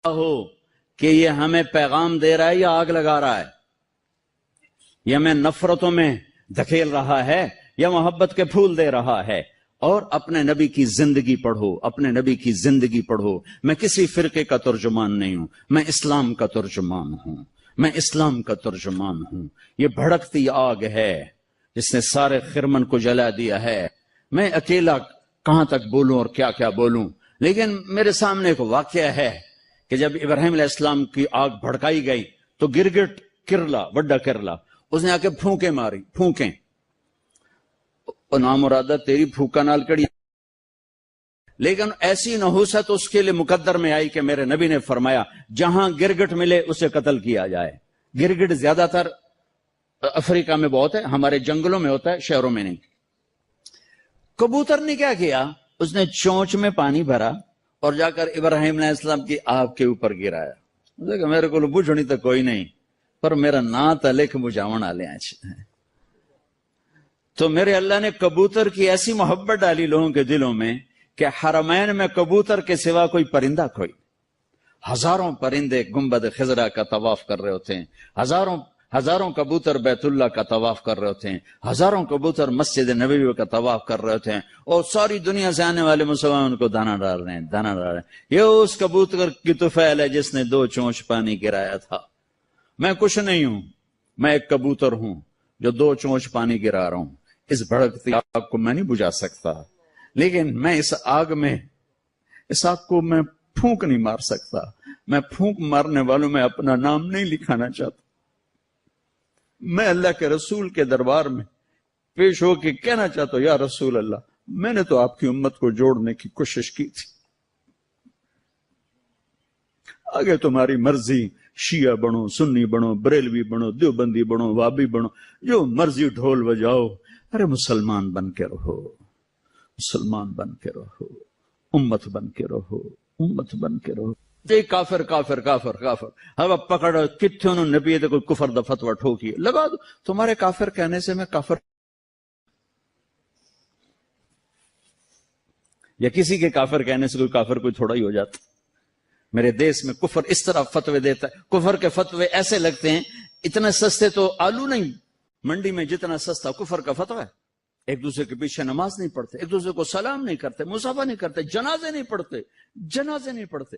ہو کہ یہ ہمیں پیغام دے رہا ہے یا آگ لگا رہا ہے، یہ ہمیں نفرتوں میں دھکیل رہا ہے یا محبت کے پھول دے رہا ہے۔ اور اپنے نبی کی زندگی پڑھو، اپنے نبی کی زندگی پڑھو۔ میں کسی فرقے کا ترجمان نہیں ہوں، میں اسلام کا ترجمان ہوں، میں اسلام کا ترجمان ہوں۔ یہ بھڑکتی آگ ہے جس نے سارے خرمن کو جلا دیا ہے۔ میں اکیلا کہاں تک بولوں اور کیا کیا بولوں، لیکن میرے سامنے ایک واقعہ ہے کہ جب ابراہیم علیہ السلام کی آگ بھڑکائی گئی تو گرگٹ کرلا، وڈا کرلا، اس نے آ کے پھونکیں ماری، پھونکیں، اور نامرادہ تیری پھونکا نال کڑی، لیکن ایسی نحوست اس کے لیے مقدر میں آئی کہ میرے نبی نے فرمایا جہاں گرگٹ ملے اسے قتل کیا جائے۔ گرگٹ زیادہ تر افریقہ میں بہت ہے، ہمارے جنگلوں میں ہوتا ہے، شہروں میں نہیں۔ کبوتر نے کیا کیا، اس نے چونچ میں پانی بھرا اور جا کر ابراہیم علیہ السلام کی آگ کے اوپر گرایا۔ میرے کو بجھنی تو کوئی نہیں، پر میرا نا تلک مجاون آلے آج۔ تو میرے اللہ نے کبوتر کی ایسی محبت ڈالی لوگوں کے دلوں میں کہ حرمین میں کبوتر کے سوا کوئی پرندہ کوئی، ہزاروں پرندے گنبد خضرا کا طواف کر رہے ہوتے ہیں، ہزاروں کبوتر بیت اللہ کا طواف کر رہے ہوتے ہیں، ہزاروں کبوتر مسجد نبوی کا طواف کر رہے ہوتے ہیں، اور ساری دنیا سے آنے والے مسلمان ان کو دانا ڈال رہے ہیں، دانا ڈال رہے ہیں۔ یہ اس کبوتر کی طفیل ہے جس نے 2 چونچ پانی گرایا تھا۔ میں کچھ نہیں ہوں، میں ایک کبوتر ہوں جو 2 چونچ پانی گرا رہا ہوں۔ اس بھڑکتی آگ کو میں نہیں بجھا سکتا، لیکن میں اس آگ کو میں پھونک نہیں مار سکتا۔ میں پھونک مارنے والوں میں اپنا نام نہیں لکھانا چاہتا۔ میں اللہ کے رسول کے دربار میں پیش ہو کے کہنا چاہتا ہوں، یا رسول اللہ، میں نے تو آپ کی امت کو جوڑنے کی کوشش کی تھی، آگے تمہاری مرضی، شیعہ بنو، سنی بنو، بریلوی بنو، دیوبندی بنو، وابی بنو، جو مرضی ڈھول بجاؤ، ارے مسلمان بن کے رہو، مسلمان بن کے رہو، امت بن کے رہو، امت بن کے رہو۔ کافر کافر کافر کافر، اب پکڑ کتنے انہوں نے نبی دے کوئی کفر دا فتوہ ٹھوکی لگا دو۔ تمہارے کافر کہنے سے میں کافر، یا کسی کے کافر کہنے سے کوئی کافر کوئی تھوڑا ہی ہو جاتا۔ میرے دیس میں کفر اس طرح فتوے دیتا ہے، کفر کے فتوے ایسے لگتے ہیں اتنے سستے تو آلو نہیں منڈی میں جتنا سستا کفر کا فتوہ ہے۔ ایک دوسرے کے پیچھے نماز نہیں پڑھتے، ایک دوسرے کو سلام نہیں کرتے، مصافحہ نہیں کرتے، جنازے نہیں پڑھتے، جنازے نہیں پڑھتے۔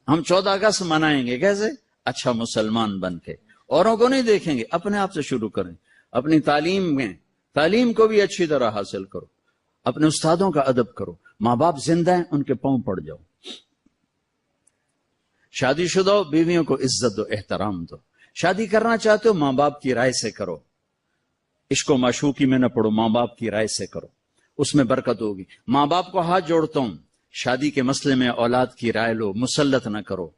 ہم 14 اگست منائیں گے کیسے؟ اچھا مسلمان بن کے، اوروں کو نہیں دیکھیں گے، اپنے آپ سے شروع کریں۔ اپنی تعلیم کو بھی اچھی طرح حاصل کرو، اپنے استادوں کا ادب کرو، ماں باپ زندہ ہیں ان کے پاؤں پڑ جاؤ، شادی شدہ بیویوں کو عزت دو، احترام دو، شادی کرنا چاہتے ہو ماں باپ کی رائے سے کرو، عشق و معشوقی میں نہ پڑو، ماں باپ کی رائے سے کرو، اس میں برکت ہوگی۔ ماں باپ کو ہاتھ جوڑتا ہوں، شادی کے مسئلے میں اولاد کی رائے لو، مسلط نہ کرو،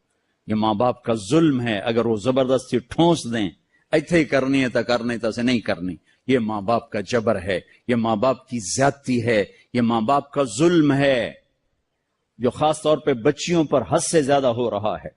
یہ ماں باپ کا ظلم ہے۔ اگر وہ زبردستی ٹھونس دیں ایتھے ہی کرنی ہے تو کرنی، تو سے نہیں کرنی، یہ ماں باپ کا جبر ہے، یہ ماں باپ کی زیادتی ہے، یہ ماں باپ کا ظلم ہے جو خاص طور پہ بچیوں پر حد سے زیادہ ہو رہا ہے۔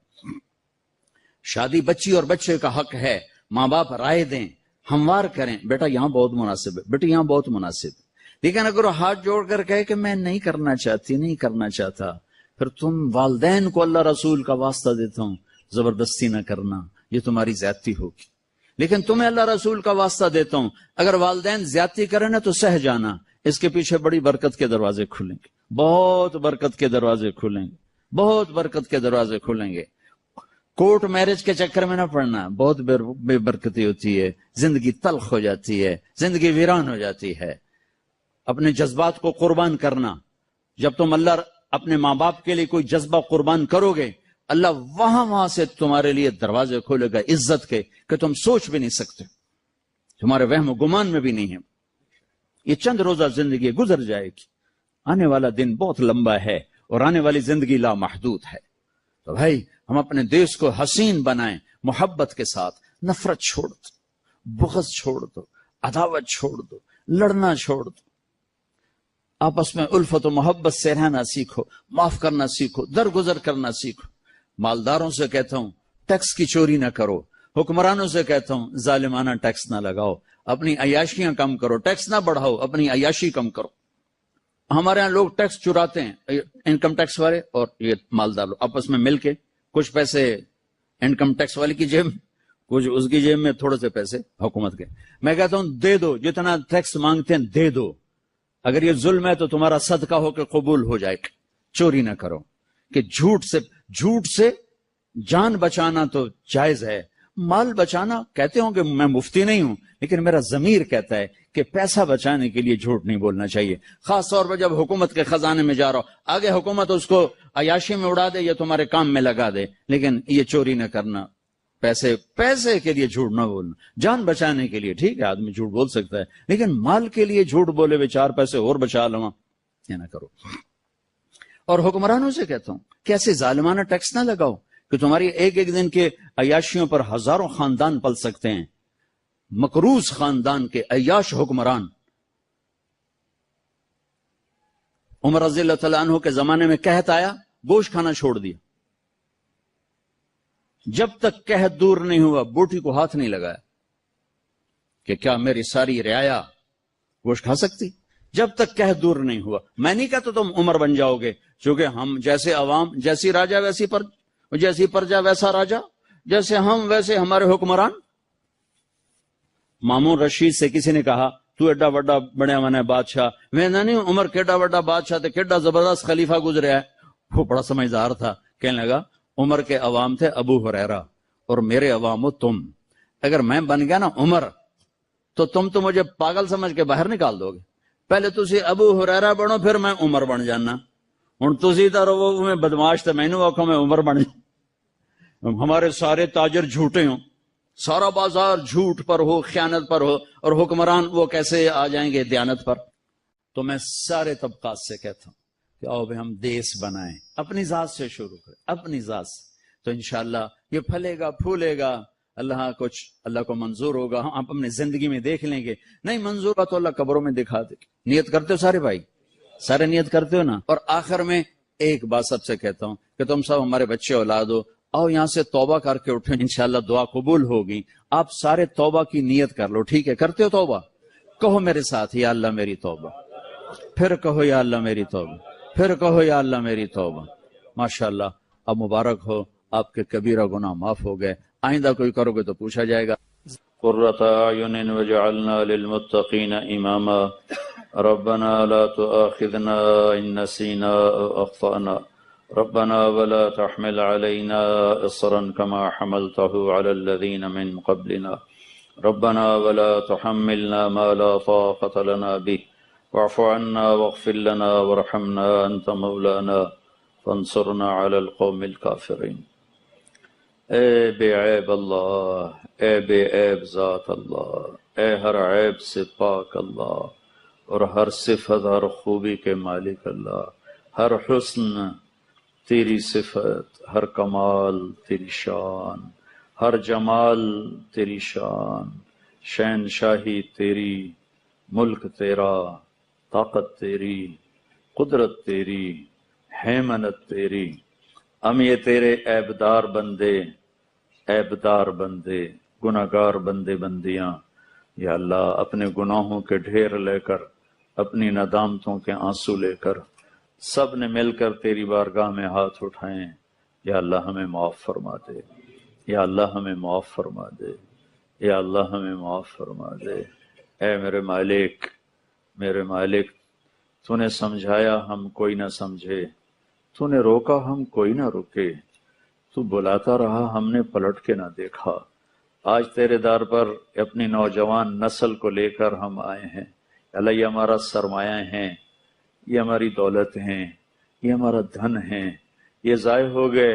شادی بچی اور بچے کا حق ہے، ماں باپ رائے دیں، ہموار کریں، بیٹا یہاں بہت مناسب ہے، بیٹی یہاں بہت مناسب ہے۔ لیکن اگر وہ ہاتھ جوڑ کر کہے کہ میں نہیں کرنا چاہتی، نہیں کرنا چاہتا، پھر تم والدین کو اللہ رسول کا واسطہ دیتا ہوں زبردستی نہ کرنا، یہ تمہاری زیادتی ہوگی۔ لیکن تمہیں اللہ رسول کا واسطہ دیتا ہوں، اگر والدین زیادتی کریں نا تو سہ جانا، اس کے پیچھے بڑی برکت کے دروازے کھلیں گے، بہت برکت کے دروازے کھلیں گے، بہت برکت کے دروازے کھلیں گے۔ کورٹ میرج کے چکر میں نہ پڑنا، بہت بے برکتی ہوتی ہے، زندگی تلخ ہو جاتی ہے، زندگی ویران ہو جاتی ہے۔ اپنے جذبات کو قربان کرنا، جب تم اللہ اپنے ماں باپ کے لیے کوئی جذبہ قربان کرو گے، اللہ وہاں سے تمہارے لیے دروازے کھولے گا عزت کے کہ تم سوچ بھی نہیں سکتے، تمہارے وہم و گمان میں بھی نہیں ہے۔ یہ چند روزہ زندگی گزر جائے گی، آنے والا دن بہت لمبا ہے اور آنے والی زندگی لامحدود ہے۔ تو بھائی ہم اپنے دیش کو حسین بنائیں، محبت کے ساتھ، نفرت چھوڑ دو، بغض چھوڑ دو، عداوت چھوڑ دو، لڑنا چھوڑ دو، آپس میں الفت و محبت سے رہنا سیکھو، معاف کرنا سیکھو، درگزر کرنا سیکھو۔ مالداروں سے کہتا ہوں ٹیکس کی چوری نہ کرو، حکمرانوں سے کہتا ہوں ظالمانہ ٹیکس نہ لگاؤ، اپنی عیاشیاں کم کرو، ٹیکس نہ بڑھاؤ، اپنی عیاشی کم کرو۔ ہمارے ہاں لوگ ٹیکس چراتے ہیں، انکم ٹیکس والے اور یہ مالدار لوگ آپس میں مل کے کچھ پیسے انکم ٹیکس والے کی جیب، کچھ اس کی جیب میں، تھوڑے سے پیسے حکومت کے۔ میں کہتا ہوں دے دو، جتنا ٹیکس مانگتے ہیں دے دو، اگر یہ ظلم ہے تو تمہارا صدقہ ہو کے قبول ہو جائے۔ چوری نہ کرو، کہ جھوٹ سے جان بچانا تو جائز ہے، مال بچانا کہتے ہوں کہ میں مفتی نہیں ہوں، لیکن میرا ضمیر کہتا ہے کہ پیسہ بچانے کے لیے جھوٹ نہیں بولنا چاہیے، خاص طور پر جب حکومت کے خزانے میں جا رہا ہو، آگے حکومت اس کو عیاشی میں اڑا دے یا تمہارے کام میں لگا دے، لیکن یہ چوری نہ کرنا، پیسے کے لیے جھوٹ نہ بولنا، جان بچانے کے لیے ٹھیک ہے آدمی جھوٹ بول سکتا ہے، لیکن مال کے لیے جھوٹ بولے بھی 4 پیسے اور بچا لوں، یہ نہ کرو۔ اور حکمرانوں سے کہتا ہوں کہ ایسے ظالمانہ ٹیکس نہ لگاؤ کہ تمہاری ایک ایک دن کے عیاشیوں پر ہزاروں خاندان پل سکتے ہیں، مقروض خاندان کے عیاش حکمران۔ عمر رضی اللہ تعالیٰ عنہ کے زمانے میں قحط آیا، گوشت کھانا چھوڑ دیا، جب تک قحط دور نہیں ہوا بوٹی کو ہاتھ نہیں لگایا کہ کیا میری ساری رعایا گوشت کھا سکتی، جب تک قحط دور نہیں ہوا۔ میں نہیں کہتا تم عمر بن جاؤ گے، چونکہ ہم جیسے عوام، جیسی راجا جیسی پرجا ویسا راجا، جیسے ہم ویسے ہمارے حکمران۔ مامون رشید سے کسی نے کہا تو ایڈا وڈا بڑا من ہے بادشاہ، میں نہیں عمر کیڈا وڈا بادشاہ تھے، کیڈا زبردست خلیفہ گزریا ہے۔ وہ بڑا سمجھدار تھا، کہنے لگا عمر کے عوام تھے ابو ہریرہ اور میرے عوام ہو تم، اگر میں بن گیا نا عمر تو تم تو مجھے پاگل سمجھ کے باہر نکال دو گے، پہلے تسی ابو ہریرہ بنو پھر میں عمر بن جانا، ہن تسی تو رو میں بدماش تے میں آکھو میں عمر بن جا۔ ہمارے سارے تاجر جھوٹے ہوں، سارا بازار جھوٹ پر ہو، خیانت پر ہو، اور حکمران وہ کیسے آ جائیں گے دیانت پر؟ تو میں سارے طبقات سے کہتا ہوں کہ آؤ بھائی ہم دیس بنائیں، اپنی ذات سے شروع کریں، اپنی ذات سے، تو انشاءاللہ یہ پھلے گا پھولے گا، اللہ کو منظور ہوگا، ہم اپنی زندگی میں دیکھ لیں گے، نہیں منظور ہوا تو اللہ قبروں میں دکھا دے۔ نیت کرتے ہو سارے بھائی؟ سارے نیت کرتے ہو نا؟ اور آخر میں ایک بات سب سے کہتا ہوں کہ تم سب ہمارے بچے اولاد ہو، آؤ یہاں سے توبہ کر کے اٹھیں، انشاءاللہ دعا قبول ہوگی۔ آپ سارے توبہ کی نیت کر لو، ٹھیک ہے؟ کرتے ہو توبہ؟ کہو میرے ساتھ یا اللہ میری توبہ، پھر کہو یا اللہ میری توبہ، پھر کہو یا اللہ میری توبہ۔ ماشاءاللہ، اب مبارک ہو، آپ کے کبیرہ گناہ معاف ہو گئے، آئندہ کوئی کرو گے تو پوچھا جائے گا۔ قرۃ اعین وجعلنا للمتقین اماما ربنا لا تؤاخذنا ان نسینا او اخطأنا ربنا ولا تحمل علينا اصرا كما حملته على الذين من قبلنا ربنا ولا تحملنا ما لا طاقة لنا به واعف عنا واغفر لنا وارحمنا انت مولانا فانصرنا على القوم الكافرين۔ اے بے عیب اللہ، اے بے عیب ذات اللہ، اے ہر عیب سے پاک اللہ، اور ہر صفت ہر خوبی کے مالک اللہ، ہر حسن تیری صفت، ہر کمال تیری شان، ہر جمال تیری شان، شہنشاہی تیری، ملک تیرا، طاقت تیری، قدرت تیری، حیمنت تیری۔ ہم یہ تیرے عیبدار بندے، گناہگار بندے بندیاں، یا اللہ اپنے گناہوں کے ڈھیر لے کر، اپنی ندامتوں کے آنسو لے کر سب نے مل کر تیری بارگاہ میں ہاتھ اٹھائیں، یا اللہ ہمیں معاف فرما دے، یا اللہ ہمیں معاف فرما دے، یا اللہ ہمیں معاف فرما دے۔ اے میرے مالک، تو نے سمجھایا ہم کوئی نہ سمجھے، تو نے روکا ہم کوئی نہ رکے، تو بلاتا رہا ہم نے پلٹ کے نہ دیکھا۔ آج تیرے در پر اپنی نوجوان نسل کو لے کر ہم آئے ہیں، اللہ یہ ہمارا سرمایہ ہیں، یہ ہماری دولت ہیں، یہ ہمارا دھن ہیں، یہ ضائع ہو گئے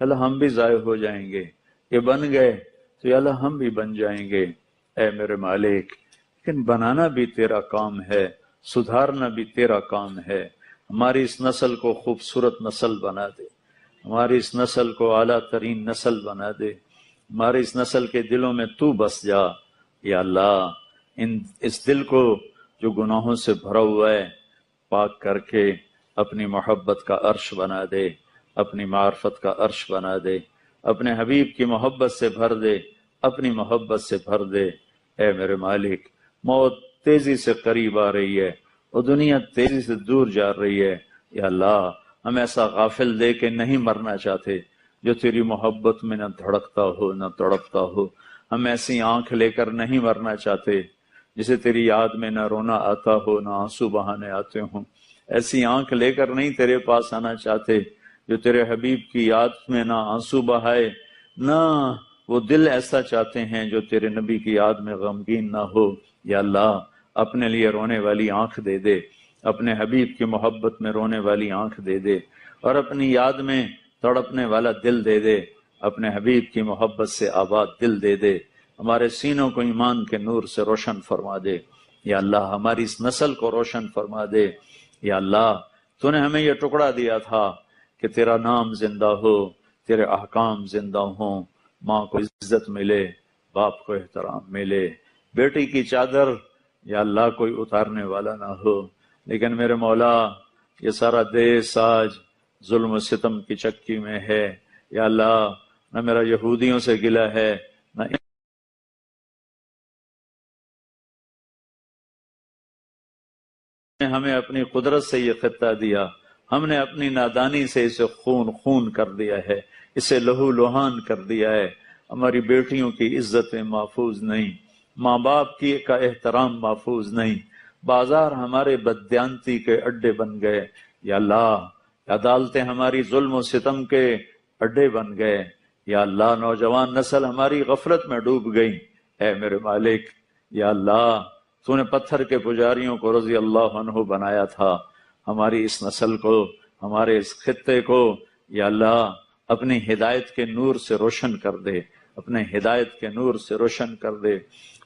اللہ ہم بھی ضائع ہو جائیں گے، یہ بن گئے تو یا اللہ ہم بھی بن جائیں گے۔ اے میرے مالک، لیکن بنانا بھی تیرا کام ہے، سدھارنا بھی تیرا کام ہے۔ ہماری اس نسل کو خوبصورت نسل بنا دے، ہماری اس نسل کو اعلیٰ ترین نسل بنا دے، ہماری اس نسل کے دلوں میں تو بس جا یا اللہ۔ اس دل کو جو گناہوں سے بھرا ہوا ہے پاک کر کے اپنی محبت کا عرش بنا دے، اپنی معرفت کا عرش بنا دے، اپنے حبیب کی محبت سے بھر دے، اپنی محبت سے بھر دے۔ اے میرے مالک، موت تیزی سے قریب آ رہی ہے، وہ دنیا تیزی سے دور جا رہی ہے. یا اللہ ہم ایسا غافل دے کے نہیں مرنا چاہتے جو تیری محبت میں نہ دھڑکتا ہو نہ تڑپتا ہو. ہم ایسی آنکھ لے کر نہیں مرنا چاہتے جسے تیری یاد میں نہ رونا آتا ہو نہ آنسو بہانے آتے ہوں. ایسی آنکھ لے کر نہیں تیرے پاس آنا چاہتے جو تیرے حبیب کی یاد میں نہ آنسو بہائے، نہ وہ دل ایسا چاہتے ہیں جو تیرے نبی کی یاد میں غمگین نہ ہو. یا اللہ اپنے لیے رونے والی آنکھ دے دے، اپنے حبیب کی محبت میں رونے والی آنکھ دے دے، اور اپنی یاد میں تڑپنے والا دل دے دے. اپنے حبیب کی محبت سے آباد دل دے دے. ہمارے سینوں کو ایمان کے نور سے روشن فرما دے. یا اللہ ہماری اس نسل کو روشن فرما دے. یا اللہ تو نے ہمیں یہ ٹکڑا دیا تھا کہ تیرا نام زندہ ہو، تیرے احکام زندہ ہوں، ماں کو عزت ملے، باپ کو احترام ملے، بیٹی کی چادر یا اللہ کوئی اتارنے والا نہ ہو. لیکن میرے مولا یہ سارا دیس آج ظلم و ستم کی چکی میں ہے. یا اللہ نہ میرا یہودیوں سے گلہ ہے، نہ ہمیں اپنی قدرت سے یہ خطہ دیا، ہم نے اپنی نادانی سے اسے خون کر دیا ہے، اسے لہو لہان کر دیا ہے. ہماری بیٹیوں کی عزتیں محفوظ نہیں، ماں باپ کی کا احترام محفوظ نہیں، بازار ہمارے بددیانتی کے اڈے بن گئے. یا اللہ عدالتیں ہماری ظلم و ستم کے اڈے بن گئے. یا اللہ نوجوان نسل ہماری غفلت میں ڈوب گئی. اے میرے مالک یا اللہ تو نے پتھر کے پجاریوں کو رضی اللہ عنہ بنایا تھا، ہماری اس نسل کو، ہمارے اس خطے کو یا اللہ اپنی ہدایت کے نور سے روشن کر دے، اپنے ہدایت کے نور سے روشن کر دے.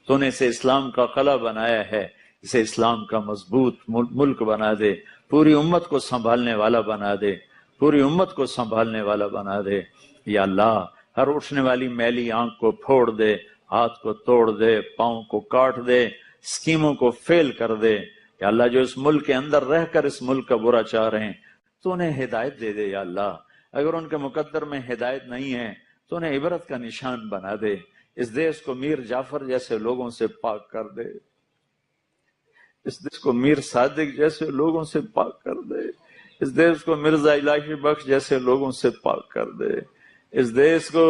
تو نے اسے اسلام کا قلعہ بنایا ہے، اسے اسلام کا مضبوط ملک بنا دے، پوری امت کو سنبھالنے والا بنا دے، پوری امت کو سنبھالنے والا بنا دے. یا اللہ ہر اٹھنے والی میلی آنکھ کو پھوڑ دے، ہاتھ کو توڑ دے، پاؤں کو کاٹ دے، اسکیموں کو فیل کر دے. یا اللہ جو اس ملک کے اندر رہ کر اس ملک کا برا چاہ رہے ہیں تو انہیں ہدایت دے دے. یا اللہ اگر ان کے مقدر میں ہدایت نہیں ہے تو انہیں عبرت کا نشان بنا دے. اس دیش کو میر جعفر جیسے لوگوں سے پاک کر دے، اس دیش کو میر صادق جیسے لوگوں سے پاک کر دے، اس دیش کو مرزا الہی بخش جیسے لوگوں سے پاک کر دے، اس دیش کو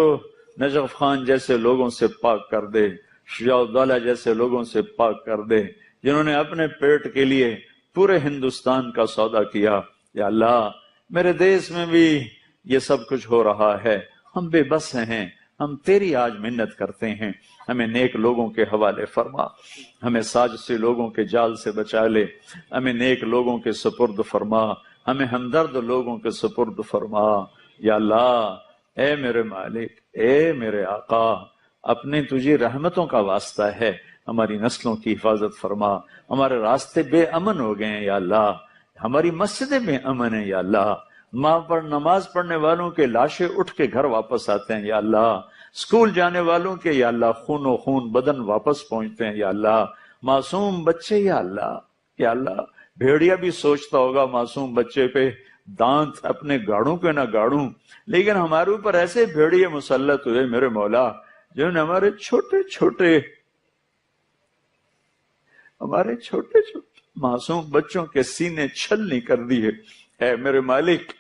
نجف خان جیسے لوگوں سے پاک کر دے، شجاع الدولہ جیسے لوگوں سے پاک کر دے جنہوں نے اپنے پیٹ کے لیے پورے ہندوستان کا سودا کیا. یا اللہ میرے دیش میں بھی یہ سب کچھ ہو رہا ہے، ہم بے بس ہیں، ہم تیری آج منت کرتے ہیں. ہمیں نیک لوگوں کے حوالے فرما، ہمیں سازشی لوگوں کے جال سے بچا لے، ہمیں نیک لوگوں کے سپرد فرما، ہمیں ہمدرد لوگوں کے سپرد فرما. یا اللہ اے میرے مالک، اے میرے آقا، اپنے تجھے رحمتوں کا واسطہ ہے، ہماری نسلوں کی حفاظت فرما. ہمارے راستے بے امن ہو گئے ہیں یا اللہ، ہماری مسجدیں بے امن ہیں یا اللہ، ماں پر نماز پڑھنے والوں کے لاشیں اٹھ کے گھر واپس آتے ہیں یا اللہ، اسکول جانے والوں کے یا اللہ خون و خون بدن واپس پہنچتے ہیں یا اللہ، معصوم بچے یا اللہ بھیڑیا بھی سوچتا ہوگا معصوم بچے پہ دانت اپنے گاڑوں کے نہ گاڑوں، لیکن ہمارے اوپر ایسے بھیڑیے مسلط ہوئے میرے مولا جنہوں نے ہمارے چھوٹے چھوٹے معصوم بچوں کے سینے چھلنی کر دیے. اے میرے مالک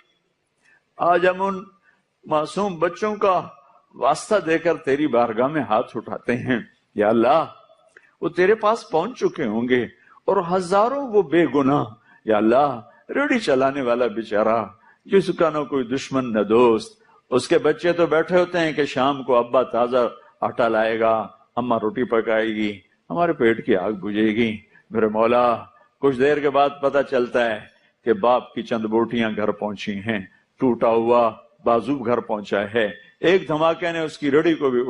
آج ہم ان معصوم بچوں کا واسطہ دے کر تیری بارگاہ میں ہاتھ اٹھاتے ہیں. یا اللہ وہ تیرے پاس پہنچ چکے ہوں گے اور ہزاروں وہ بے گناہ یا اللہ ریڑھی چلانے والا بیچارہ جس کا نہ کوئی دشمن نہ دوست، اس کے بچے تو بیٹھے ہوتے ہیں کہ شام کو ابا تازہ آٹا لائے گا، اماں روٹی پکائے گی، ہمارے پیٹ کی آگ بجھے گی. میرے مولا کچھ دیر کے بعد پتہ چلتا ہے کہ باپ کی چند بوٹیاں گھر پہنچی ہیں، ٹوٹا ہوا بازو گھر پہنچا ہے، ایک دھماکے نے اس کی ریڑھی کو بھی